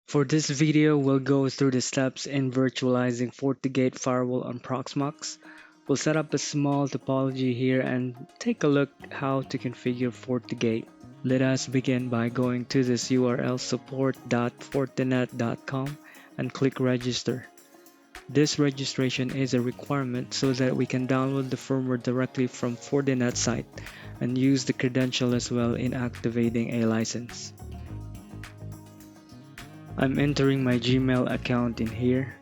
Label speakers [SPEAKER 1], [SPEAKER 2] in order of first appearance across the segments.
[SPEAKER 1] For this video, we'll go through the steps in virtualizing Fortigate Firewall on Proxmox. We'll set up a small topology here and take a look how to configure Fortigate. Let us begin by going to this URL support.fortinet.com and click register. This registration is a requirement so that we can download the firmware directly from Fortinet site and use the credential as well in activating a license. I'm entering my Gmail account in here.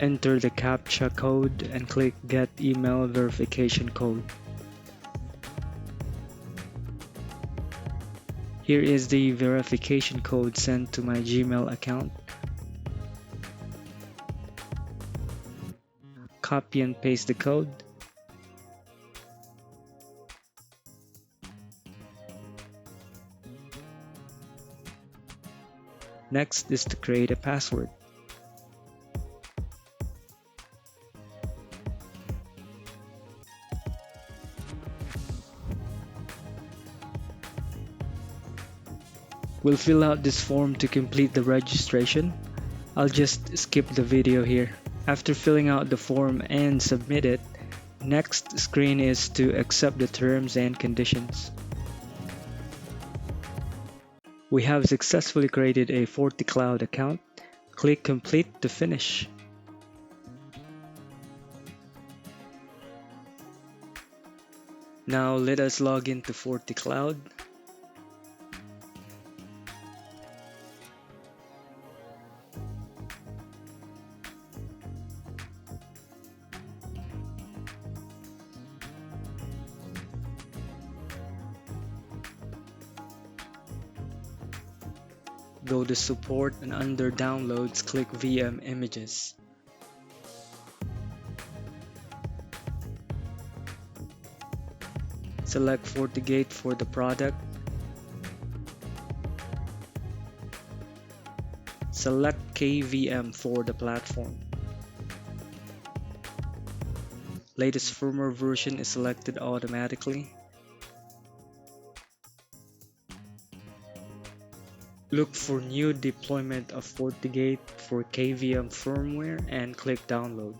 [SPEAKER 1] Enter the CAPTCHA code and click Get Email Verification Code. Here is the verification code sent to my Gmail account. Copy and paste the code. Next is to create a password. We'll fill out this form to complete the registration. I'll just skip the video here. After filling out the form and submit it, next screen is to accept the terms and conditions. We have successfully created a FortiCloud account. Click Complete to finish. Now let us log into FortiCloud. Go to Support and under Downloads, click VM Images. Select Fortigate for the product. Select KVM for the platform. Latest firmware version is selected automatically. Look for new deployment of Fortigate for KVM firmware and click Download.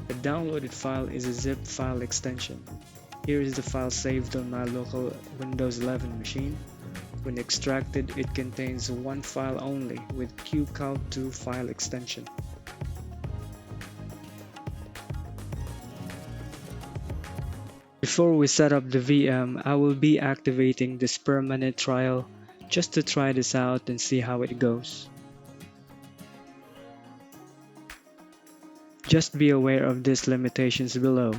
[SPEAKER 1] The downloaded file is a zip file extension. Here is the file saved on my local Windows 11 machine. When extracted, it contains one file only with qcount2 file extension. Before we set up the VM, I will be activating this permanent trial just to try this out and see how it goes. Just be aware of these limitations below.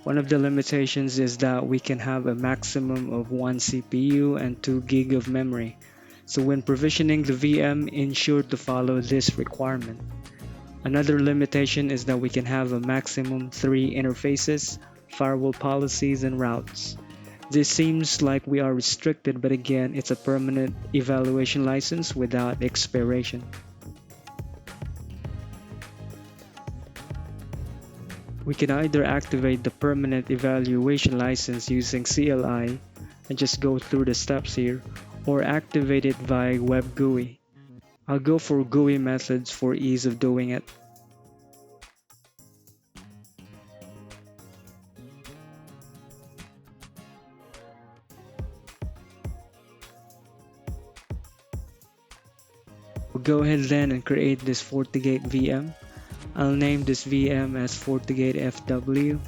[SPEAKER 1] One of the limitations is that we can have a maximum of 1 CPU and 2 GB of memory, so when provisioning the VM, ensure to follow this requirement. Another limitation is that we can have a maximum 3 interfaces, firewall policies, and routes. This seems like we are restricted, but again, it's a permanent evaluation license without expiration. We can either activate the permanent evaluation license using CLI and just go through the steps here, or activate it via web GUI. I'll go for GUI methods for ease of doing it. We'll go ahead then and create this Fortigate VM. I'll name this VM as Fortigate FW.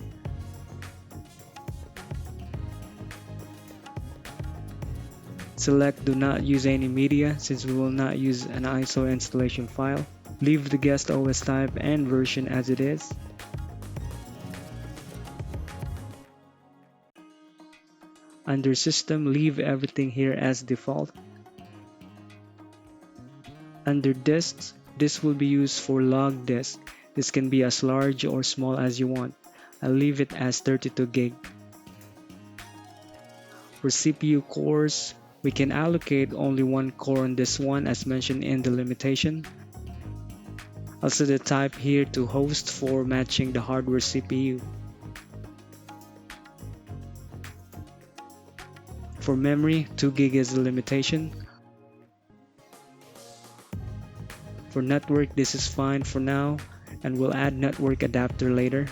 [SPEAKER 1] Select Do Not Use Any Media since we will not use an ISO installation file. Leave the guest OS type and version as it is. Under System, leave everything here as default. Under Disks, this will be used for log disk. This can be as large or small as you want. I'll leave it as 32 GB. For CPU cores, We can allocate only one core on this one as mentioned in the limitation. I'll set the type here to host for matching the hardware CPU. For memory, 2 GB is the limitation. For network, this is fine for now, and we'll add network adapter later.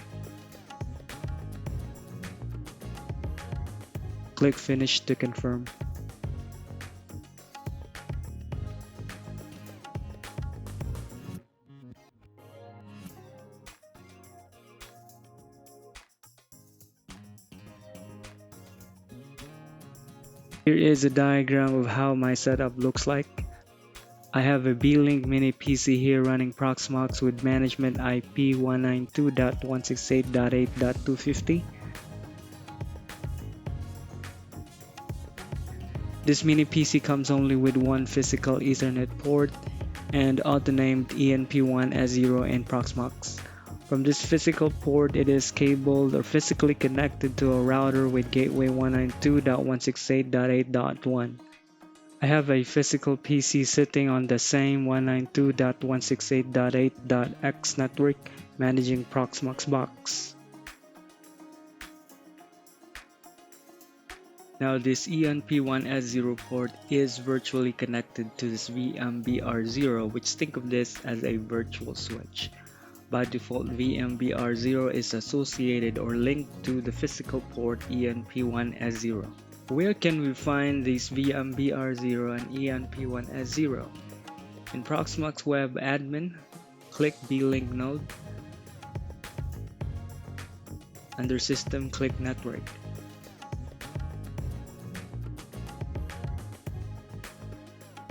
[SPEAKER 1] Click Finish to confirm. Here is a diagram of how my setup looks like. I have a Beelink MiniPC here running Proxmox with management IP 192.168.8.250. This MiniPC comes only with one physical Ethernet port and auto-named ENP1S0 in Proxmox. From this physical port, it is cabled or physically connected to a router with gateway 192.168.8.1. I have a physical PC sitting on the same 192.168.8.x network managing Proxmox box. Now this ENP1S0 port is virtually connected to this VMBR0, which think of this as a virtual switch. By default, VMBR0 is associated or linked to the physical port ENP1S0. Where can we find these VMBR0 and ENP1S0? In Proxmox Web Admin, click Beelink node. Under System, click Network.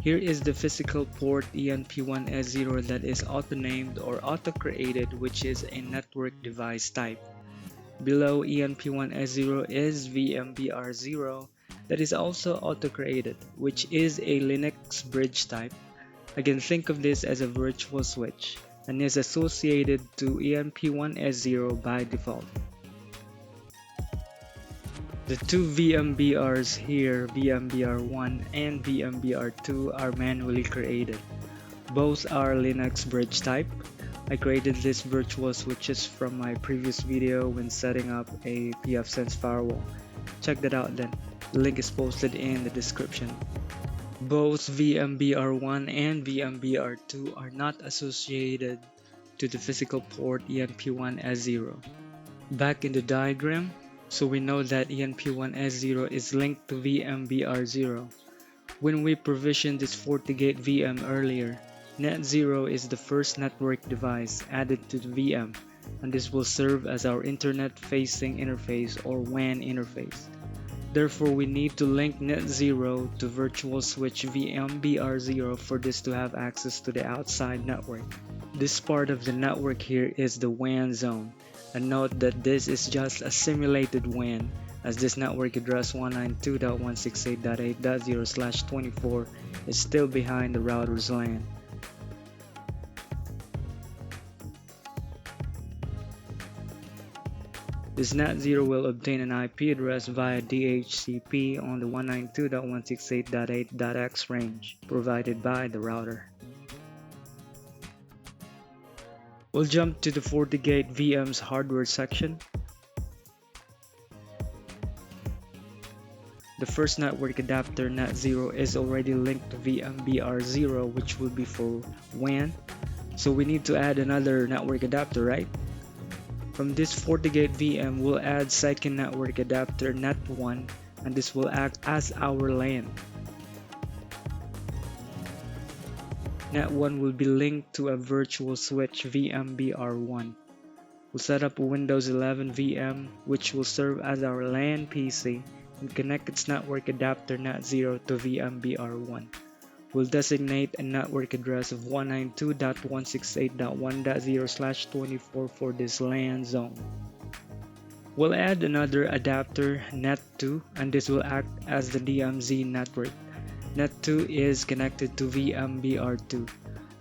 [SPEAKER 1] Here is the physical port ENP1S0 that is auto-named or auto-created, which is a network device type. Below ENP1S0 is VMBR0 that is also auto-created, which is a Linux bridge type. Again, think of this as a virtual switch and is associated to ENP1S0 by default. The two VMBRs here, VMBR1 and VMBR2, are manually created. Both are Linux bridge type. I created these virtual switches from my previous video when setting up a pfSense firewall. Check that out then. The link is posted in the description. Both VMBR1 and VMBR2 are not associated to the physical port ENP1S0. Back in the diagram, so we know that ENP1S0 is linked to VMBR0. When we provisioned this FortiGate VM earlier, Net0 is the first network device added to the VM, and this will serve as our internet-facing interface or WAN interface. Therefore, we need to link Net0 to virtual switch VMBR0 for this to have access to the outside network. This part of the network here is the WAN zone, and note that this is just a simulated WAN, as this network address 192.168.8.0/24 is still behind the router's LAN. This Net0 will obtain an IP address via DHCP on the 192.168.8.x range provided by the router. We'll jump to the FortiGate VM's hardware section. The first network adapter Net0 is already linked to VMBR0, which will be for WAN. So we need to add another network adapter, right? From this FortiGate VM, we'll add second network adapter Net1, and this will act as our LAN. Net1 will be linked to a virtual switch VMBR1. We'll set up a Windows 11 VM, which will serve as our LAN PC, and connect its network adapter Net0 to VMBR1. We'll designate a network address of 192.168.1.0/24 for this LAN zone. We'll add another adapter Net2, and this will act as the DMZ network. Net2 is connected to VMBR2.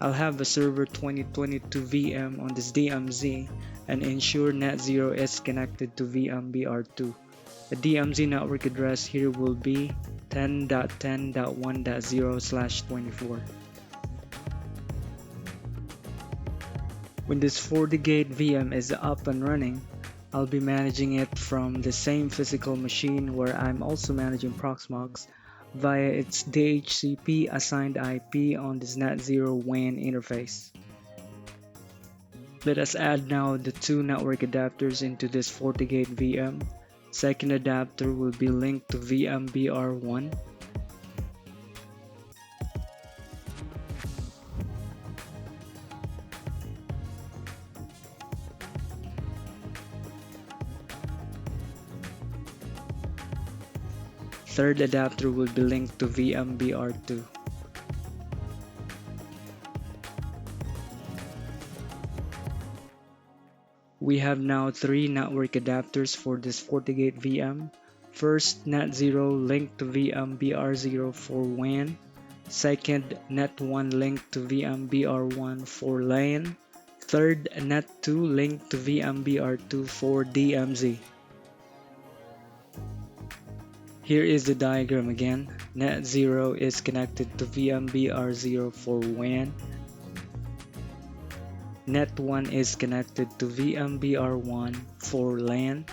[SPEAKER 1] I'll have a server 2022 VM on this DMZ and ensure Net0 is connected to VMBR2. The DMZ network address here will be 10.10.1.0/24. When this FortiGate VM is up and running, I'll be managing it from the same physical machine where I'm also managing Proxmox via its DHCP assigned IP on this NAT0 WAN interface. Let us add now the two network adapters into this FortiGate VM. Second adapter will be linked to VMBR1. Third adapter will be linked to VMBR2. We have now three network adapters for this FortiGate VM. First, NAT0 linked to VMBR0 for WAN. Second, NAT1 linked to VMBR1 for LAN. Third, NAT2 linked to VMBR2 for DMZ. Here is the diagram again. NAT0 is connected to VMBR0 for WAN. NAT1 is connected to VMBR1 for LAN.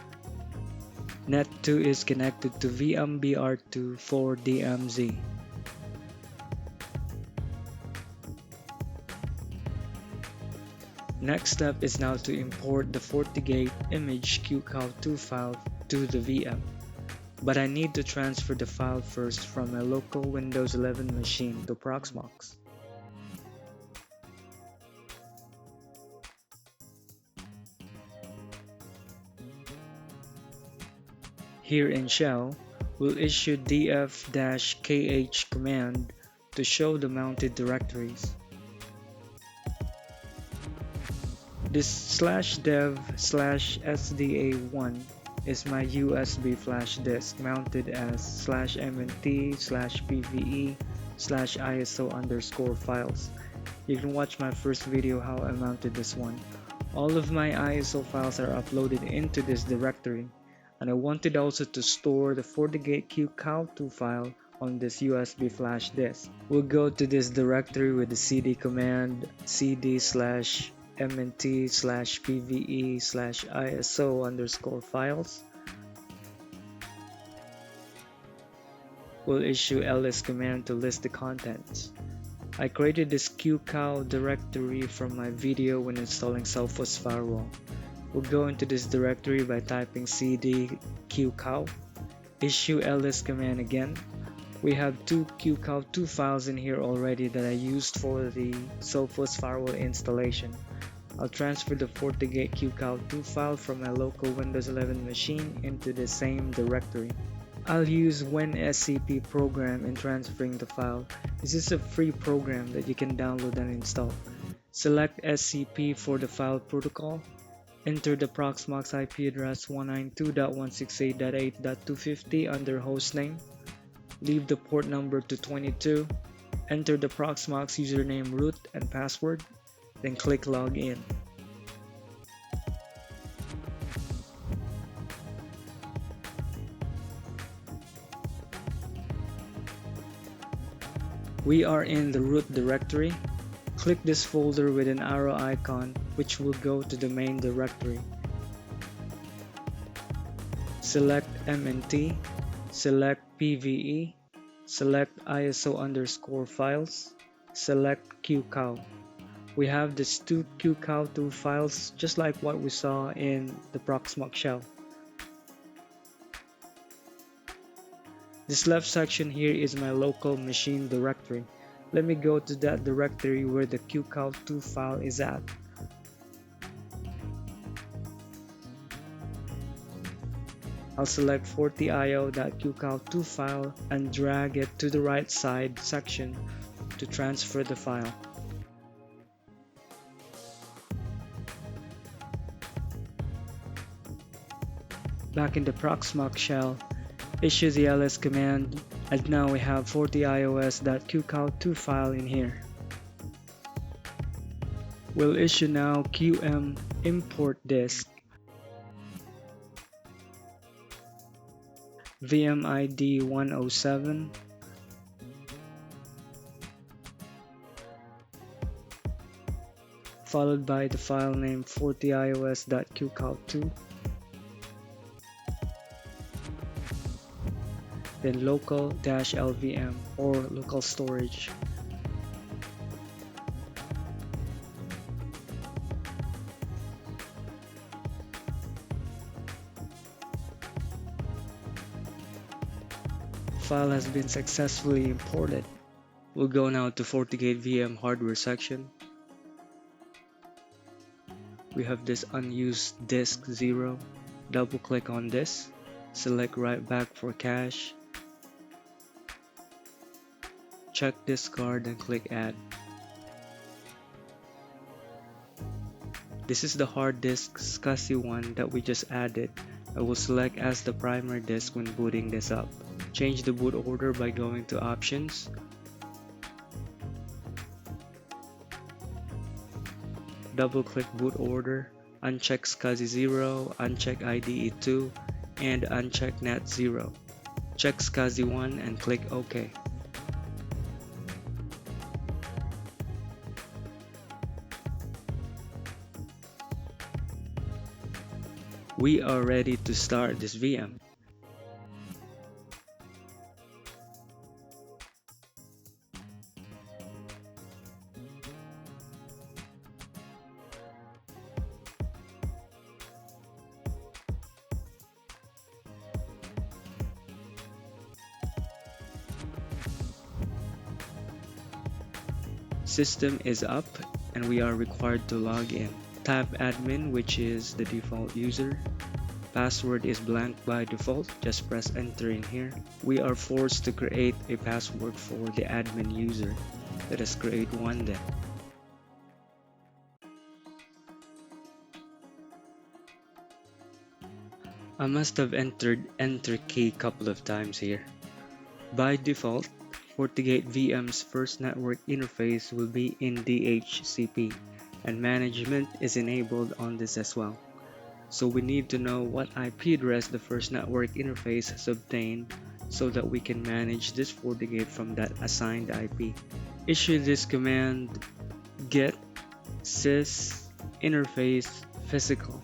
[SPEAKER 1] NAT2 is connected to VMBR2 for DMZ. Next step is now to import the FortiGate image QCOW2 file to the VM. But I need to transfer the file first from my local Windows 11 machine to Proxmox. Here in Shell, we'll issue df-kh command to show the mounted directories. This /dev/sda1 is my USB flash disk mounted as /mnt/pve/iso_files. You can watch my first video how I mounted this one. All of my ISO files are uploaded into this directory, and I wanted also to store the FortiGate QCOW2 file on this USB flash disk. We'll go to this directory with the cd command cd/mnt/pve/iso_files. We'll issue ls command to list the contents. I created this QCOW directory from my video when installing Sophos Firewall. We'll go into this directory by typing cd QCOW. Issue ls command again. We have two QCOW2 files in here already that I used for the Sophos Firewall installation. I'll transfer the FortiGate QCOW2 file from my local Windows 11 machine into the same directory. I'll use WinSCP program in transferring the file. This is a free program that you can download and install. Select SCP for the file protocol. Enter the Proxmox IP address 192.168.8.250 under hostname. Leave the port number to 22. Enter the Proxmox username, root, and password. Then click Login. We are in the root directory. Click this folder with an arrow icon, which will go to the main directory. Select MNT, select PVE, select ISO_files, select QCOW. We have these two QCOW2 files just like what we saw in the Proxmox shell. This left section here is my local machine directory. Let me go to that directory where the QCOW2 file is at. I'll select FortiIO.QCOW2 file and drag it to the right side section to transfer the file. Back in the Proxmox shell, issue the ls command, and now we have FortiIOS.QCOW2 file in here. We'll issue now qm import disk. VM ID 107, followed by the file name fortios.qcal2, then local-lvm or local storage. File has been successfully imported. We'll go now to FortiGate VM hardware section. We have this unused disk 0. Double click on this, select write back for cache, check discard and click add. This is the hard disk SCSI one that we just added. I will select as the primary disk when booting this up. Change the boot order by going to options, double click boot order, uncheck SCSI 0, uncheck IDE 2, and uncheck NAT 0. Check SCSI 1 and click OK. We are ready to start this VM. System is up and we are required to log in. Type admin, which is the default user. Password is blank by default, just press enter in here. We are forced to create a password for the admin user. Let us create one then. I must have entered enter key a couple of times here. By default, FortiGate VM's first network interface will be in DHCP, and management is enabled on this as well. So we need to know what IP address the first network interface has obtained so that we can manage this FortiGate from that assigned IP. Issue this command get sys interface physical.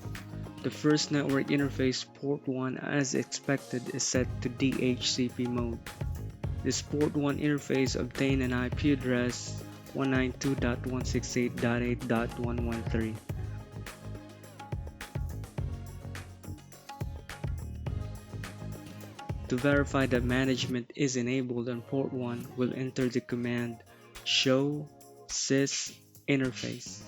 [SPEAKER 1] The first network interface port 1 as expected is set to DHCP mode. This port 1 interface obtained an IP address 192.168.8.113. To verify that management is enabled on port 1, we'll enter the command show sys interface.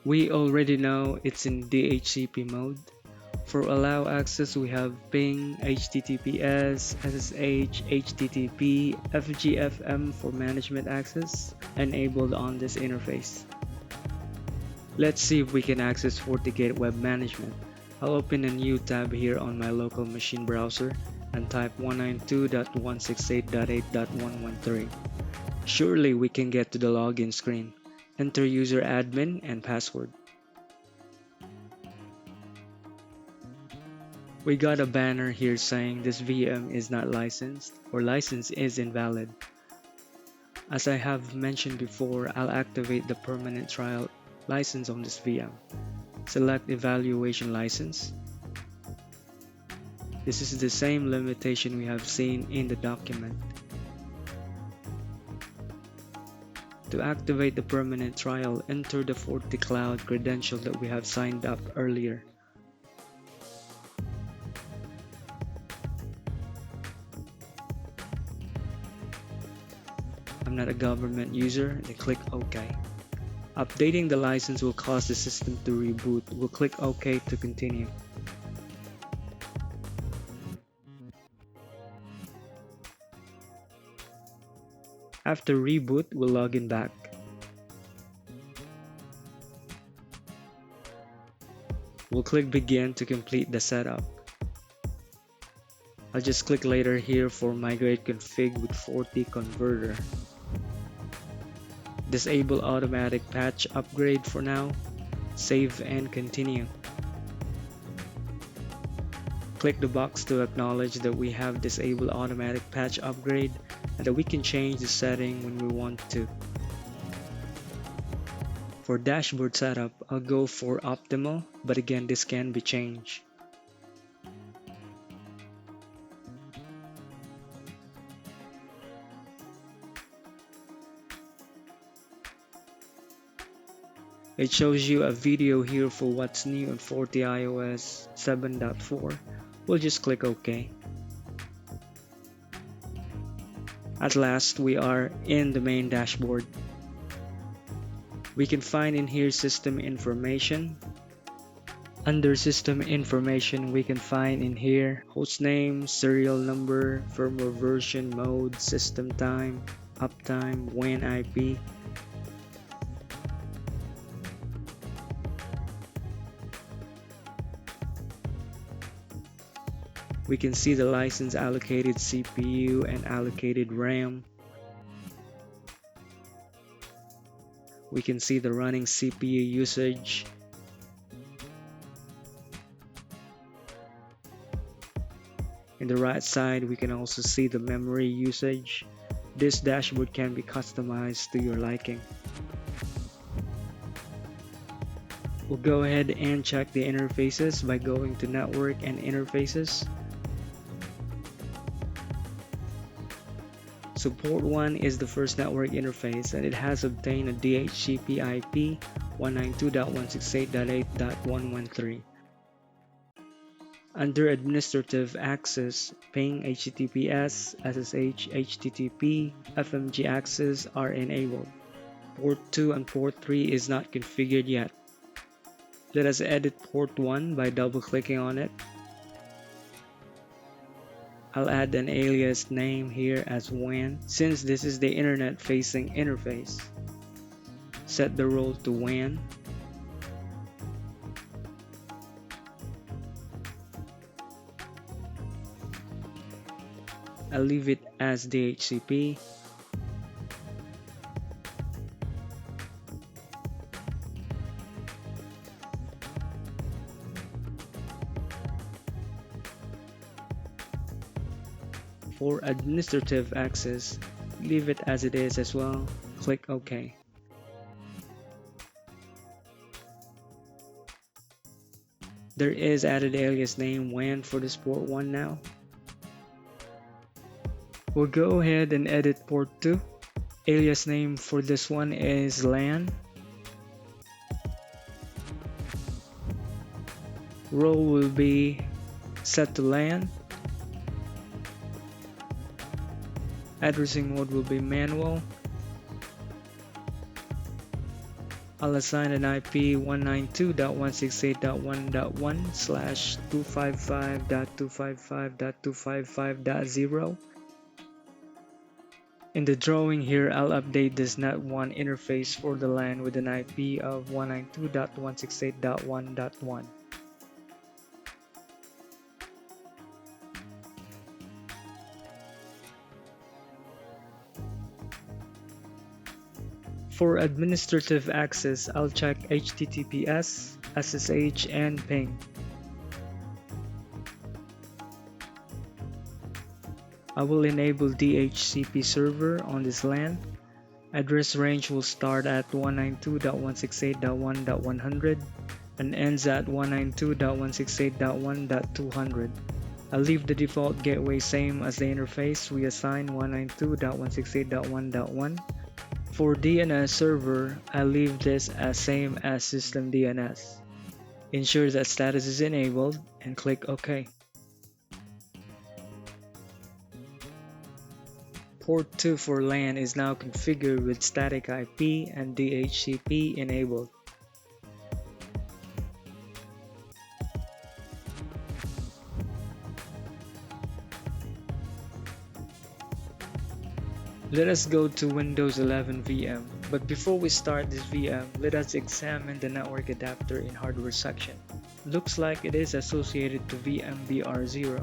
[SPEAKER 1] We already know it's in DHCP mode. For allow access, we have ping, HTTPS, SSH, HTTP, FGFM for management access enabled on this interface. Let's see if we can access FortiGate Web Management. I'll open a new tab here on my local machine browser and type 192.168.8.113. Surely we can get to the login screen. Enter user admin and password. We got a banner here saying this VM is not licensed or license is invalid. As I have mentioned before, I'll activate the permanent trial license on this VM. Select evaluation license. This is the same limitation we have seen in the document. To activate the permanent trial, enter the FortiCloud credential that we have signed up earlier. I'm not a government user, then click OK. Updating the license will cause the system to reboot. We'll click OK to continue. After reboot, we'll log in back. We'll click begin to complete the setup. I'll just click later here for migrate config with FortiConverter. Disable automatic patch upgrade for now. Save and continue. Click the box to acknowledge that we have disabled automatic patch upgrade and that we can change the setting when we want to. For dashboard setup, I'll go for optimal, but again this can be changed. It shows you a video here for what's new in FortiIOS 7.4. We'll just click OK. At last, we are in the main dashboard. We can find in here system information. Under system information, we can find in here hostname, serial number, firmware version, mode, system time, uptime, WAN IP. We can see the license allocated CPU and allocated RAM. We can see the running CPU usage. In the right side, we can also see the memory usage. This dashboard can be customized to your liking. We'll go ahead and check the interfaces by going to Network and Interfaces. So port 1 is the first network interface and it has obtained a DHCP IP 192.168.8.113. Under Administrative Access, ping, HTTPS, SSH, HTTP, FMG access are enabled. Port 2 and port 3 is not configured yet. Let us edit port 1 by double-clicking on it. I'll add an alias name here as WAN since this is the internet-facing interface. Set the role to WAN. I'll leave it as DHCP. For administrative access, leave it as it is as well. Click OK. There is added alias name WAN for this port 1 now. We'll go ahead and edit port 2. Alias name for this one is LAN. Role will be set to LAN. Addressing mode will be manual. I'll assign an IP 192.168.1.1/255.255.255.0. In the drawing here, I'll update this NAT1 interface for the LAN with an IP of 192.168.1.1. For administrative access, I'll check HTTPS, SSH, and ping. I will enable DHCP server on this LAN. Address range will start at 192.168.1.100 and ends at 192.168.1.200. I'll leave the default gateway same as the interface we assign 192.168.1.1. For DNS server, I'll leave this as same as system DNS. Ensure that status is enabled and click OK. Port 2 for LAN is now configured with static IP and DHCP enabled. Let us go to Windows 11 VM, but before we start this VM, let us examine the network adapter in hardware section. Looks like it is associated to VMBR0.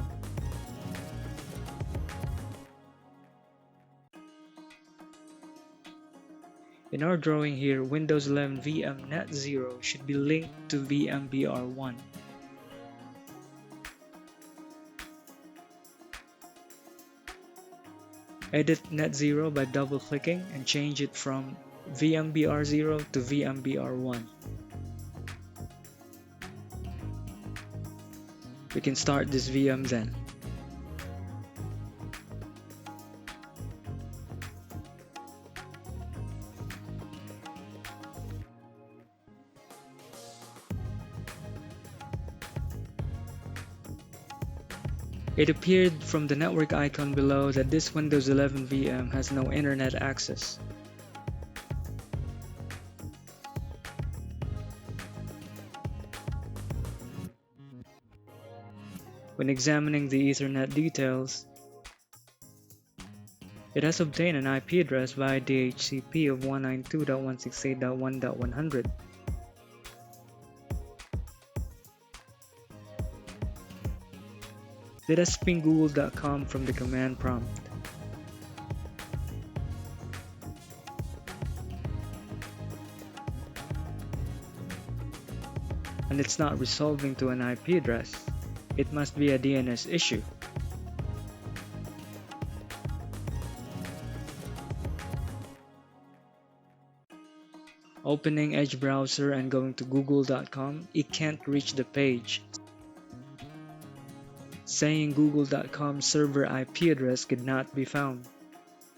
[SPEAKER 1] In our drawing here, Windows 11 VM Net 0 should be linked to VMBR1. Edit Net 0 by double-clicking and change it from VMBR0 to VMBR1. We can start this VM then. It appeared from the network icon below that this Windows 11 VM has no internet access. When examining the Ethernet details, it has obtained an IP address via DHCP of 192.168.1.100. Let us ping google.com from the command prompt. And it's not resolving to an IP address. It must be a DNS issue. Opening Edge browser and going to google.com, it can't reach the page, saying google.com server IP address could not be found.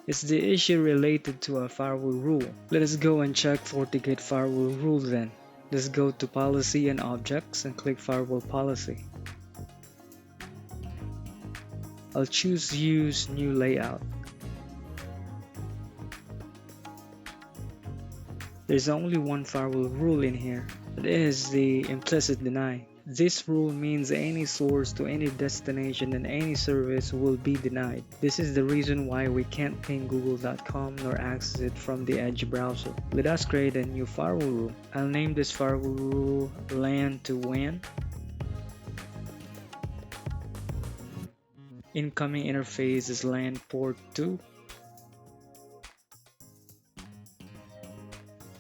[SPEAKER 1] Is the issue related to a firewall rule? Let us go and check FortiGate firewall rule then. Let's go to Policy and Objects and click Firewall Policy. I'll choose Use New Layout. There's only one firewall rule in here. It is the implicit deny. This rule means any source to any destination and any service will be denied. This is the reason why we can't ping google.com nor access it from the Edge browser. Let us create a new firewall rule. I'll name this firewall rule LAN to WAN. Incoming interface is LAN port 2.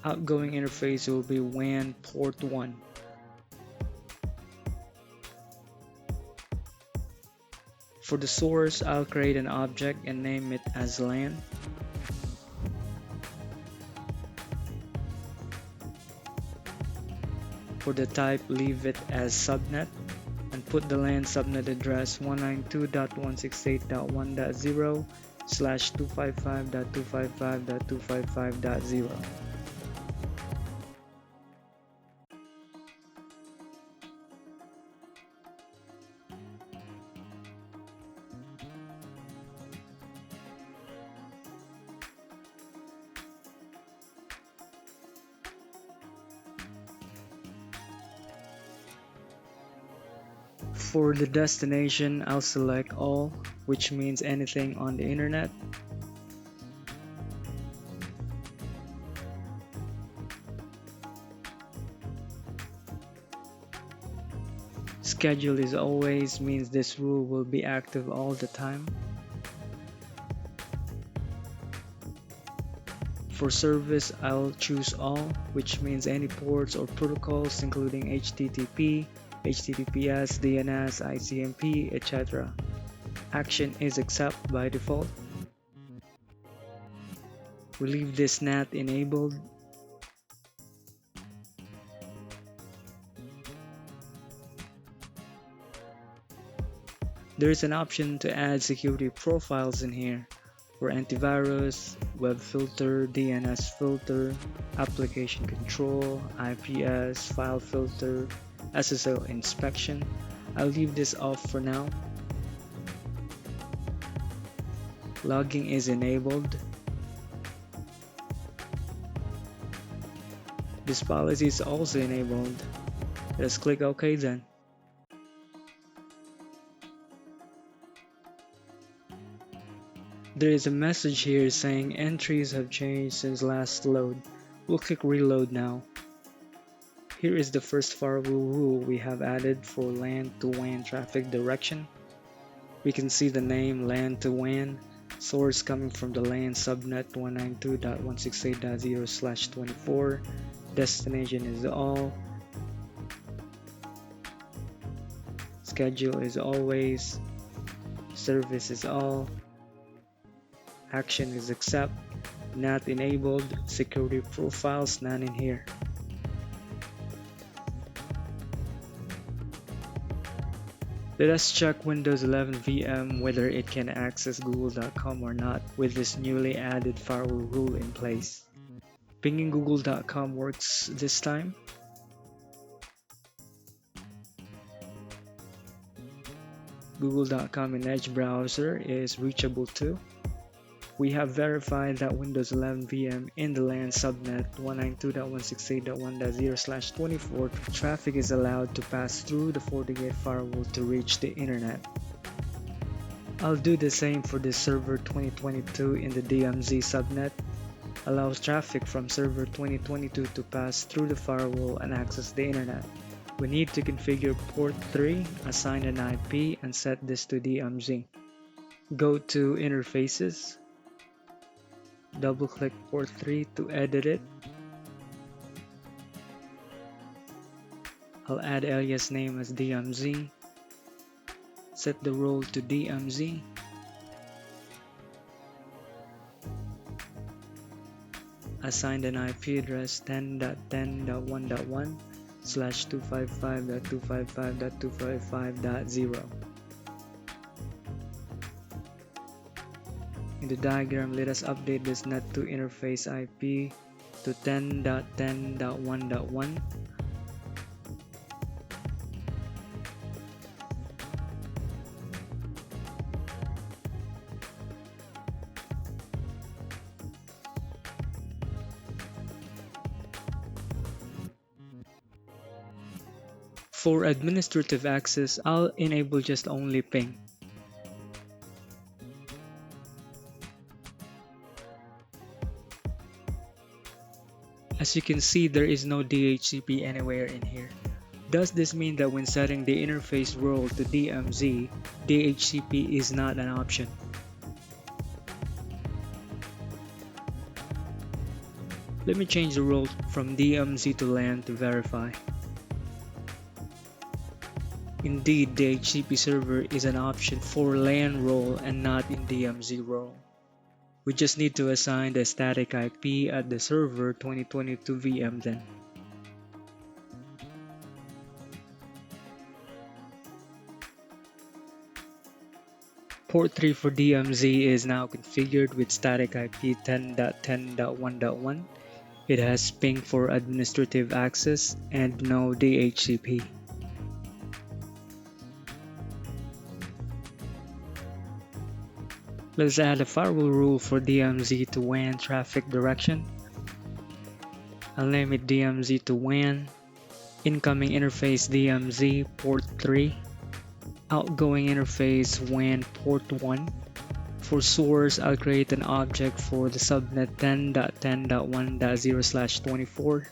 [SPEAKER 1] Outgoing interface will be WAN port 1. For the source, I'll create an object and name it as LAN. For the type, leave it as subnet and put the LAN subnet address 192.168.1.0/255.255.255.0. For the destination, I'll select all, which means anything on the internet. Schedule is always means this rule will be active all the time. For service, I'll choose all, which means any ports or protocols including HTTP, HTTPS, DNS, ICMP, etc. Action is accept by default. We leave this NAT enabled. There is an option to add security profiles in here for antivirus, web filter, DNS filter, application control, IPS, file filter, SSL inspection. I'll leave this off for now. Logging is enabled. This policy is also enabled. Let's click OK then. There is a message here saying entries have changed since last load. We'll click reload now. Here is the first firewall rule we have added for LAN to WAN traffic direction. We can see the name LAN to WAN, Source coming from the LAN subnet 192.168.0/24. Destination is all. Schedule is always. Service is all. Action is accept. Not enabled. Security profiles none in here. Let us check Windows 11 VM whether it can access google.com or not with this newly added firewall rule in place. Pinging google.com works this time. Google.com in Edge browser is reachable too. We have verified that Windows 11 VM in the LAN subnet 192.168.1.0/24 traffic is allowed to pass through the FortiGate firewall to reach the internet. I'll do the same for the server 2022 in the DMZ subnet. Allows traffic from server 2022 to pass through the firewall and access the internet. We need to configure port 3, assign an IP, and set this to DMZ. Go to Interfaces. Double-click port 3 to edit it. I'll add alias name as DMZ. Set the role to DMZ. Assigned an IP address 10.10.1.1/255.255.255.0. In the diagram, let us update this net to interface IP to 10.10.1.1. For administrative access, I'll enable just only ping. As you can see, there is no DHCP anywhere in here. Does this mean that when setting the interface role to DMZ, DHCP is not an option? Let me change the role from DMZ to LAN to verify. Indeed, DHCP server is an option for LAN role and not in DMZ role. We just need to assign the static IP at the server 2022 VM then. Port 3 for DMZ is now configured with static IP 10.10.1.1. It has ping for administrative access and no DHCP. Let's add a firewall rule for DMZ to WAN traffic direction. I'll name it DMZ to WAN. Incoming interface DMZ port 3. Outgoing interface WAN port 1. For source, I'll create an object for the subnet 10.10.1.0/24.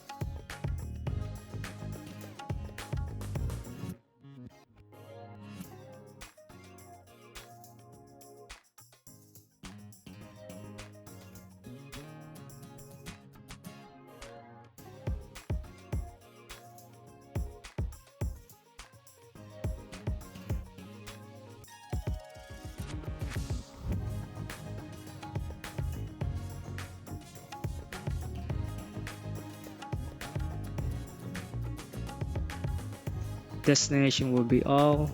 [SPEAKER 1] Destination will be all.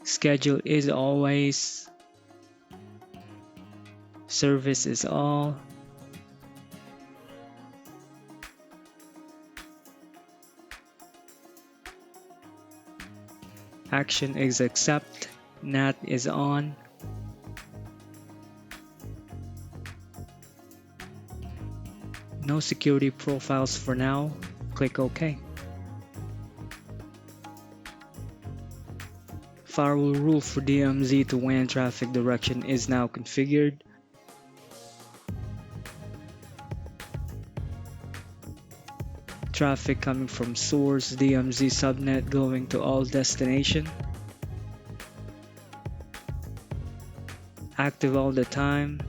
[SPEAKER 1] Schedule is always. Service is all. Action is accept. NAT is on. No security profiles for now. Click OK. Firewall rule for DMZ to WAN traffic direction is now configured. traffic coming from source DMZ subnet going to all destination, active all the time,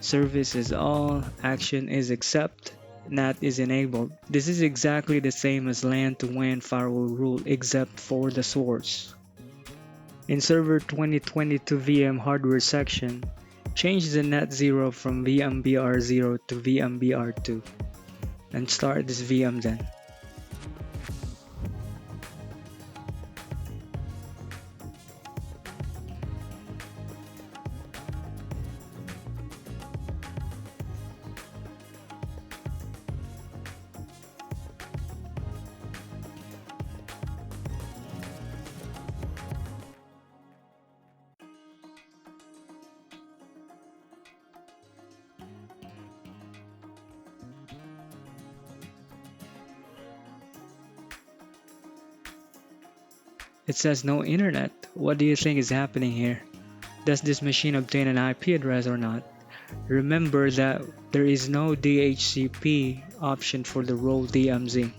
[SPEAKER 1] service is all, action is accept, NAT is enabled. This is exactly the same as LAN to WAN firewall rule except for the source. In server 2022 VM hardware section, change the NAT 0 from VMBR0 to VMBR2 and start this VM then. It says no internet. What do you think is happening here? Does this machine obtain an IP address or not? Remember that there is no DHCP option for the role DMZ.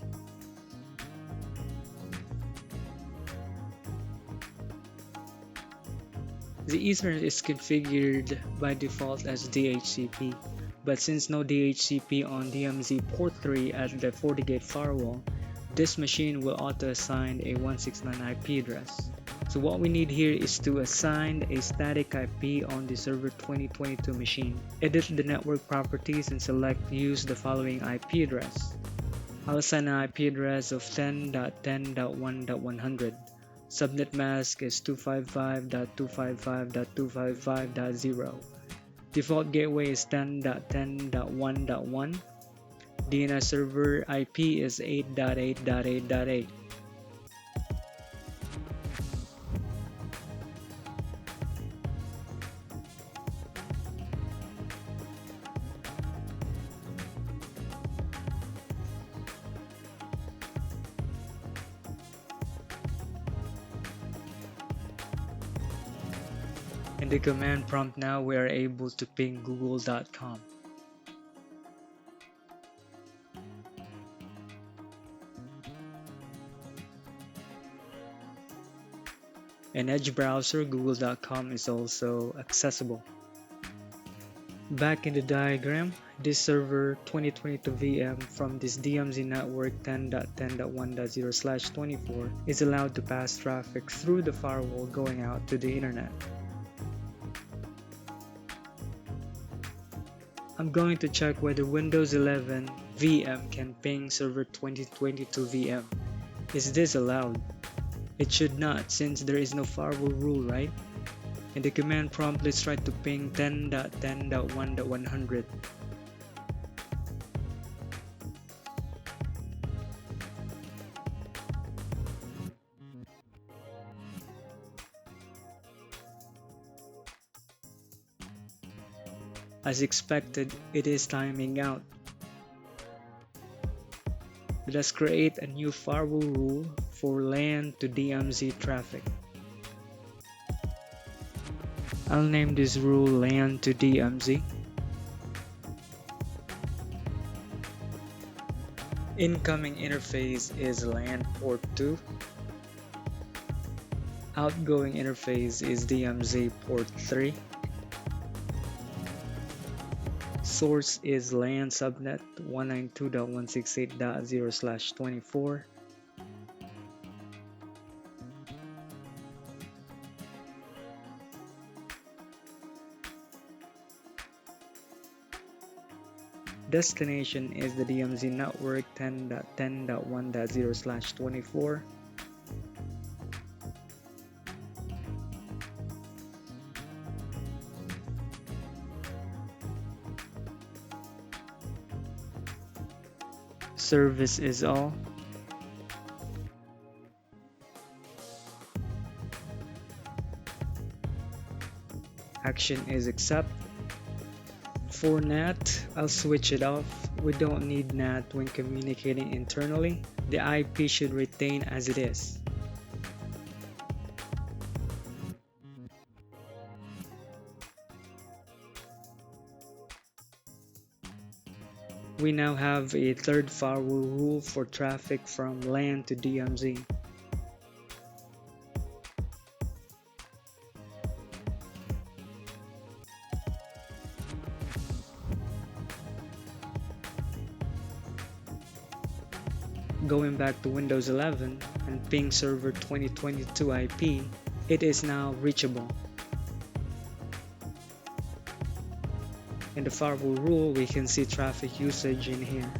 [SPEAKER 1] The Ethernet is configured by default as DHCP, but since no DHCP on DMZ port 3 at the FortiGate firewall, this machine will auto-assign a 169 IP address. So what we need here is to assign a static IP on the server 2022 machine. Edit the network properties and select use the following IP address. I'll assign an IP address of 10.10.1.100. Subnet mask is 255.255.255.0. Default gateway is 10.10.1.1. DNS server IP is 8.8.8.8. In the command prompt now, we are able to ping google.com. In Edge browser, google.com is also accessible. Back in the diagram, this server 2022 VM from this DMZ network 10.10.1.0/24 is allowed to pass traffic through the firewall going out to the internet. I'm going to check whether Windows 11 VM can ping server 2022 VM. Is this allowed? It should not, since there is no firewall rule, right? In the command prompt, let's try to ping 10.10.1.100. As expected, it is timing out. Let us create a new firewall rule for LAN to DMZ traffic. I'll name this rule LAN to DMZ. Incoming interface is LAN port 2. Outgoing interface is DMZ port 3. Source is LAN subnet 192.168.0/24. Destination is the DMZ network 10.10.1.0/24. Service is all. Action is accept. For NAT, I'll switch it off. We don't need NAT when communicating internally. The IP should retain as it is. We now have a third firewall rule for traffic from LAN to DMZ. Going back to Windows 11 and ping server 2022 IP, it is now reachable. In the firewall rule, we can see traffic usage in here.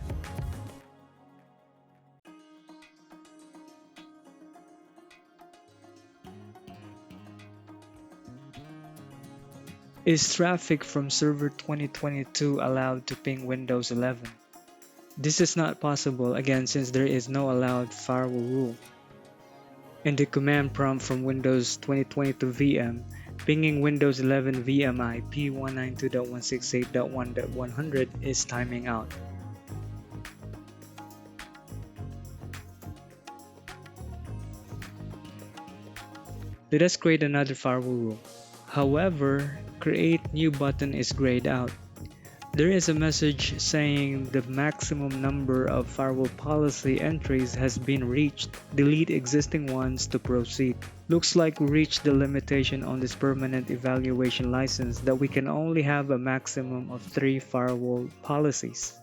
[SPEAKER 1] Is traffic from server 2022 allowed to ping Windows 11? This is not possible again since there is no allowed firewall rule. In the command prompt from Windows 2022 VM, pinging Windows 11 VM IP 192.168.1.100 is timing out. Let us create another firewall rule. However, create new button is grayed out. There is a message saying the maximum number of firewall policy entries has been reached. Delete existing ones to proceed. Looks like we reached the limitation on this permanent evaluation license that we can only have a maximum of 3 firewall policies.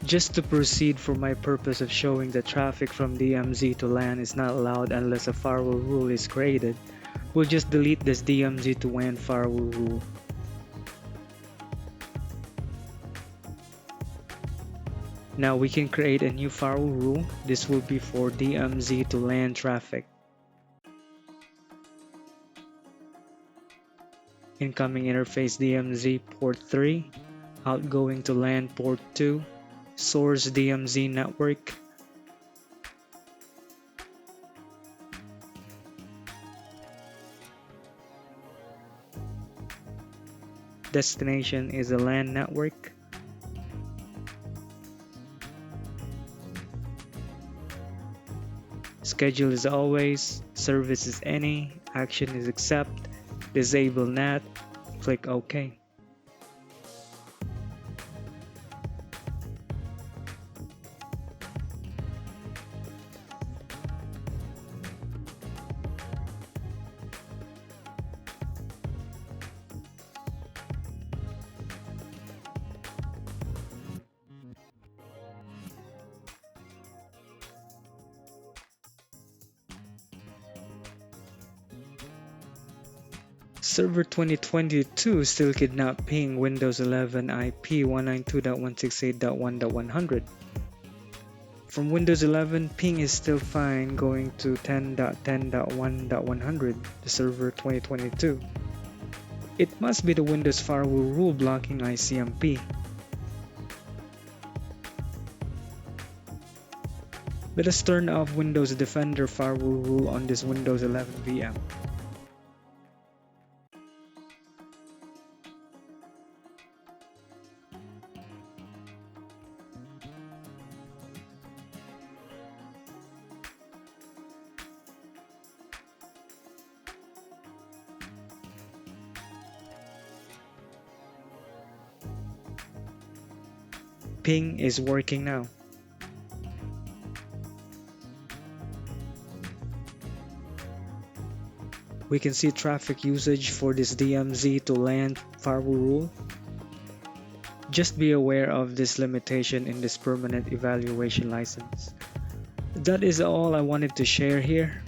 [SPEAKER 1] Just to proceed for my purpose of showing that traffic from DMZ to LAN is not allowed unless a firewall rule is created, we'll just delete this DMZ to WAN firewall rule. Now we can create a new firewall rule. This will be for DMZ to LAN traffic. Incoming interface DMZ port 3, outgoing to LAN port 2, source DMZ network, destination is a LAN network, schedule is always, service is any, action is accept, disable NAT, click OK. Server 2022 still could not ping Windows 11 IP 192.168.1.100. From Windows 11, ping is still fine going to 10.10.1.100, the server 2022. It must be the Windows firewall rule blocking ICMP. Let us turn off Windows Defender firewall rule on this Windows 11 VM. Ping is working now. We can see traffic usage for this DMZ to LAN firewall rule. Just be aware of this limitation in this permanent evaluation license. That is all I wanted to share here.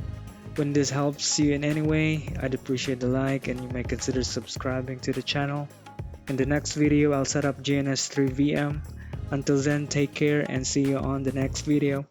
[SPEAKER 1] When this helps you in any way, I'd appreciate the like and you may consider subscribing to the channel. In the next video, I'll set up JNS3 VM. Until then, take care and see you on the next video.